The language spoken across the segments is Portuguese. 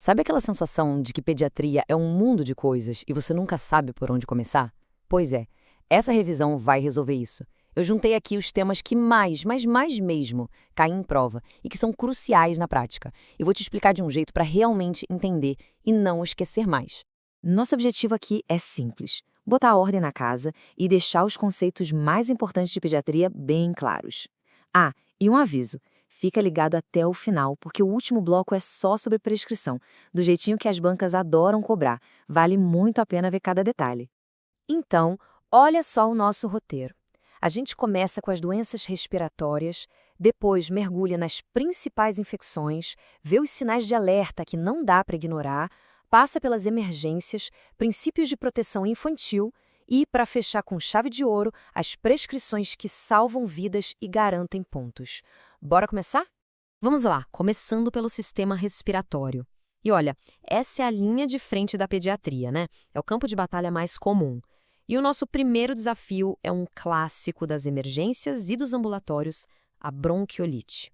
Sabe aquela sensação de que pediatria é um mundo de coisas e você nunca sabe por onde começar? Pois é, essa revisão vai resolver isso. Eu juntei aqui os temas que mais, mas mais mesmo, caem em prova e que são cruciais na prática. E vou te explicar de um jeito para realmente entender e não esquecer mais. Nosso objetivo aqui é simples: botar ordem na casa e deixar os conceitos mais importantes de pediatria bem claros. Ah, e um aviso: fica ligado até o final, porque o último bloco é só sobre prescrição, do jeitinho que as bancas adoram cobrar. Vale muito a pena ver cada detalhe. Então, olha só o nosso roteiro. A gente começa com as doenças respiratórias, depois mergulha nas principais infecções, vê os sinais de alerta que não dá para ignorar, passa pelas emergências, princípios de proteção infantil e, para fechar com chave de ouro, as prescrições que salvam vidas e garantem pontos. Bora começar? Vamos lá, começando pelo sistema respiratório. E olha, essa é a linha de frente da pediatria, né? É o campo de batalha mais comum. E o nosso primeiro desafio é um clássico das emergências e dos ambulatórios, a bronquiolite.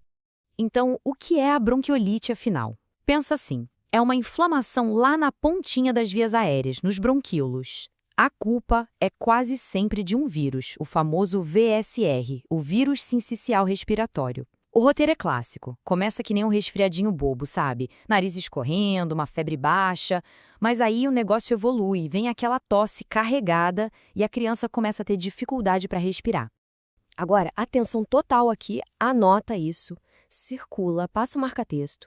Então, o que é a bronquiolite, afinal? Pensa assim, é uma inflamação lá na pontinha das vias aéreas, nos bronquíolos. A culpa é quase sempre de um vírus, o famoso VSR, o vírus sincicial respiratório. O roteiro é clássico, começa que nem um resfriadinho bobo, sabe? Nariz escorrendo, uma febre baixa, mas aí o negócio evolui, vem aquela tosse carregada e a criança começa a ter dificuldade para respirar. Agora, atenção total aqui, anota isso, circula, passa o marca-texto.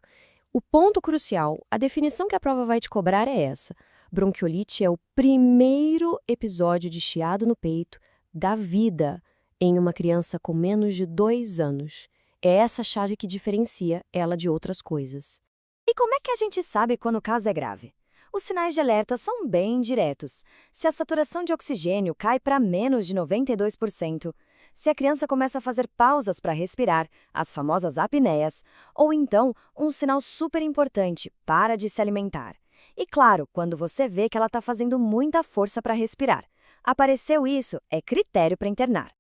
O ponto crucial, a definição que a prova vai te cobrar é essa: bronquiolite é o primeiro episódio de chiado no peito da vida em uma criança com menos de 2 anos. É essa chave que diferencia ela de outras coisas. E como é que a gente sabe quando o caso é grave? Os sinais de alerta são bem diretos. Se a saturação de oxigênio cai para menos de 92%, se a criança começa a fazer pausas para respirar, as famosas apneias, ou então, um sinal super importante: para de se alimentar. E claro, quando você vê que ela está fazendo muita força para respirar. Apareceu isso, é critério para internar.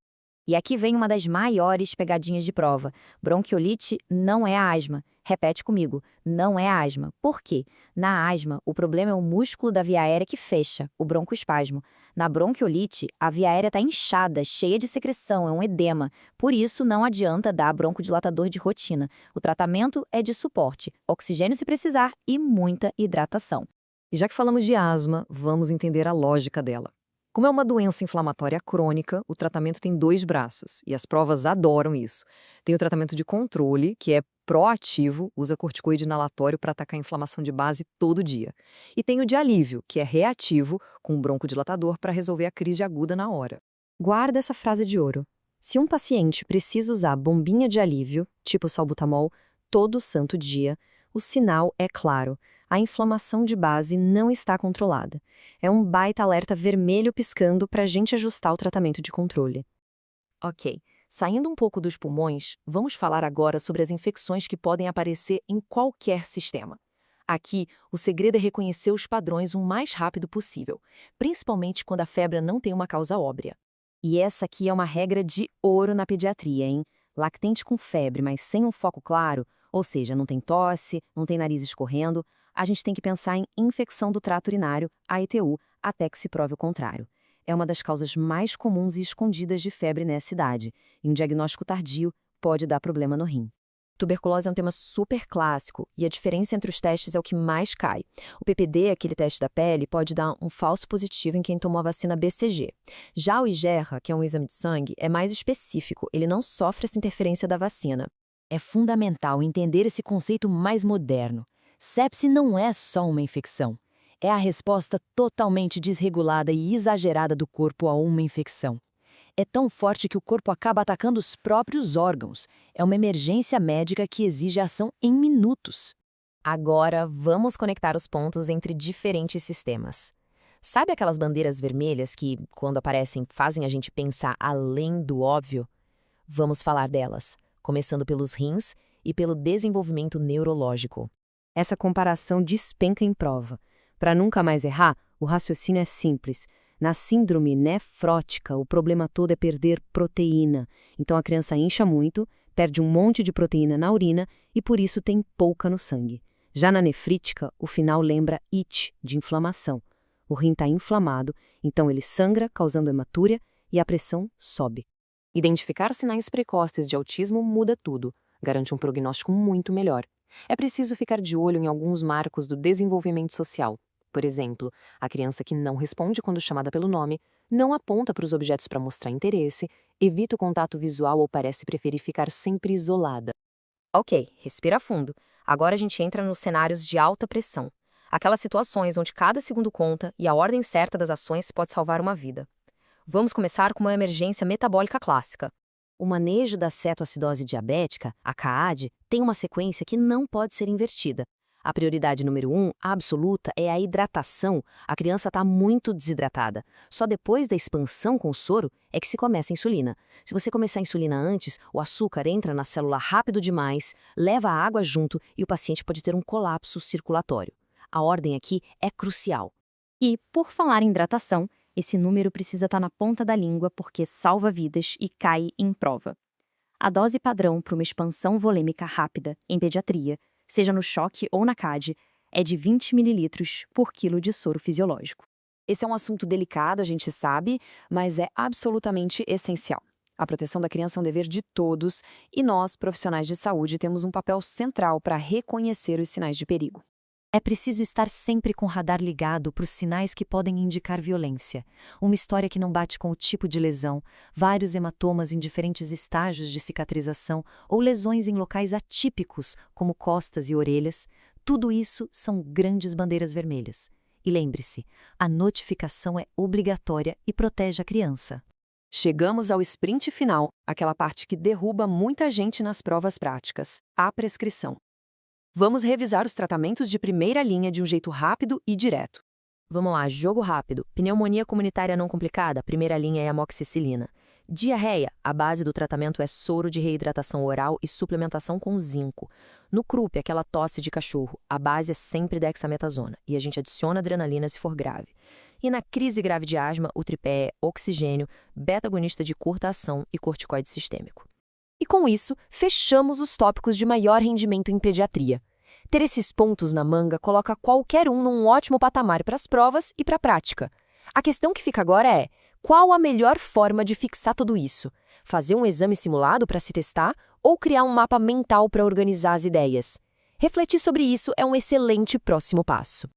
E aqui vem uma das maiores pegadinhas de prova. Bronquiolite não é asma. Repete comigo, não é asma. Por quê? Na asma, o problema é o músculo da via aérea que fecha, o broncoespasmo. Na bronquiolite, a via aérea está inchada, cheia de secreção, é um edema. Por isso, não adianta dar broncodilatador de rotina. O tratamento é de suporte, oxigênio se precisar e muita hidratação. E já que falamos de asma, vamos entender a lógica dela. Como é uma doença inflamatória crônica, o tratamento tem 2 braços, e as provas adoram isso. Tem o tratamento de controle, que é proativo, usa corticoide inalatório para atacar a inflamação de base todo dia. E tem o de alívio, que é reativo, com um broncodilatador para resolver a crise aguda na hora. Guarda essa frase de ouro. Se um paciente precisa usar bombinha de alívio, tipo salbutamol, todo santo dia, o sinal é claro: a inflamação de base não está controlada. É um baita alerta vermelho piscando para a gente ajustar o tratamento de controle. Ok, saindo um pouco dos pulmões, vamos falar agora sobre as infecções que podem aparecer em qualquer sistema. Aqui, o segredo é reconhecer os padrões o mais rápido possível, principalmente quando a febre não tem uma causa óbvia. E essa aqui é uma regra de ouro na pediatria, hein? Lactente com febre, mas sem um foco claro, ou seja, não tem tosse, não tem nariz escorrendo, a gente tem que pensar em infecção do trato urinário, AETU, até que se prove o contrário. É uma das causas mais comuns e escondidas de febre nessa idade, e um diagnóstico tardio pode dar problema no rim. Tuberculose é um tema super clássico, e a diferença entre os testes é o que mais cai. O PPD, aquele teste da pele, pode dar um falso positivo em quem tomou a vacina BCG. Já o IgERRA, que é um exame de sangue, é mais específico, ele não sofre essa interferência da vacina. É fundamental entender esse conceito mais moderno. Sepse não é só uma infecção. É a resposta totalmente desregulada e exagerada do corpo a uma infecção. É tão forte que o corpo acaba atacando os próprios órgãos. É uma emergência médica que exige ação em minutos. Agora, vamos conectar os pontos entre diferentes sistemas. Sabe aquelas bandeiras vermelhas que, quando aparecem, fazem a gente pensar além do óbvio? Vamos falar delas, começando pelos rins e pelo desenvolvimento neurológico. Essa comparação despenca em prova. Para nunca mais errar, o raciocínio é simples. Na síndrome nefrótica, o problema todo é perder proteína. Então a criança incha muito, perde um monte de proteína na urina e por isso tem pouca no sangue. Já na nefrítica, o final lembra it, de inflamação. O rim está inflamado, então ele sangra, causando hematúria, e a pressão sobe. Identificar sinais precoces de autismo muda tudo, garante um prognóstico muito melhor. É preciso ficar de olho em alguns marcos do desenvolvimento social. Por exemplo, a criança que não responde quando chamada pelo nome, não aponta para os objetos para mostrar interesse, evita o contato visual ou parece preferir ficar sempre isolada. Ok, respira fundo. Agora a gente entra nos cenários de alta pressão. Aquelas situações onde cada segundo conta e a ordem certa das ações pode salvar uma vida. Vamos começar com uma emergência metabólica clássica. O manejo da cetoacidose diabética, a CAAD, tem uma sequência que não pode ser invertida. A prioridade número 1, absoluta, é a hidratação. A criança está muito desidratada. Só depois da expansão com o soro é que se começa a insulina. Se você começar a insulina antes, o açúcar entra na célula rápido demais, leva a água junto e o paciente pode ter um colapso circulatório. A ordem aqui é crucial. E, por falar em hidratação, esse número precisa estar na ponta da língua porque salva vidas e cai em prova. A dose padrão para uma expansão volêmica rápida, em pediatria, seja no choque ou na CAD, é de 20 ml por quilo de soro fisiológico. Esse é um assunto delicado, a gente sabe, mas é absolutamente essencial. A proteção da criança é um dever de todos e nós, profissionais de saúde, temos um papel central para reconhecer os sinais de perigo. É preciso estar sempre com o radar ligado para os sinais que podem indicar violência. Uma história que não bate com o tipo de lesão, vários hematomas em diferentes estágios de cicatrização ou lesões em locais atípicos, como costas e orelhas, tudo isso são grandes bandeiras vermelhas. E lembre-se, a notificação é obrigatória e protege a criança. Chegamos ao sprint final, aquela parte que derruba muita gente nas provas práticas, a prescrição. Vamos revisar os tratamentos de primeira linha de um jeito rápido e direto. Vamos lá, jogo rápido. Pneumonia comunitária não complicada, a primeira linha é amoxicilina. Diarreia, a base do tratamento é soro de reidratação oral e suplementação com zinco. No croup, aquela tosse de cachorro, a base é sempre dexametasona e a gente adiciona adrenalina se for grave. E na crise grave de asma, o tripé é oxigênio, beta-agonista de curta ação e corticoide sistêmico. E com isso, fechamos os tópicos de maior rendimento em pediatria. Ter esses pontos na manga coloca qualquer um num ótimo patamar para as provas e para a prática. A questão que fica agora é: qual a melhor forma de fixar tudo isso? Fazer um exame simulado para se testar ou criar um mapa mental para organizar as ideias? Refletir sobre isso é um excelente próximo passo.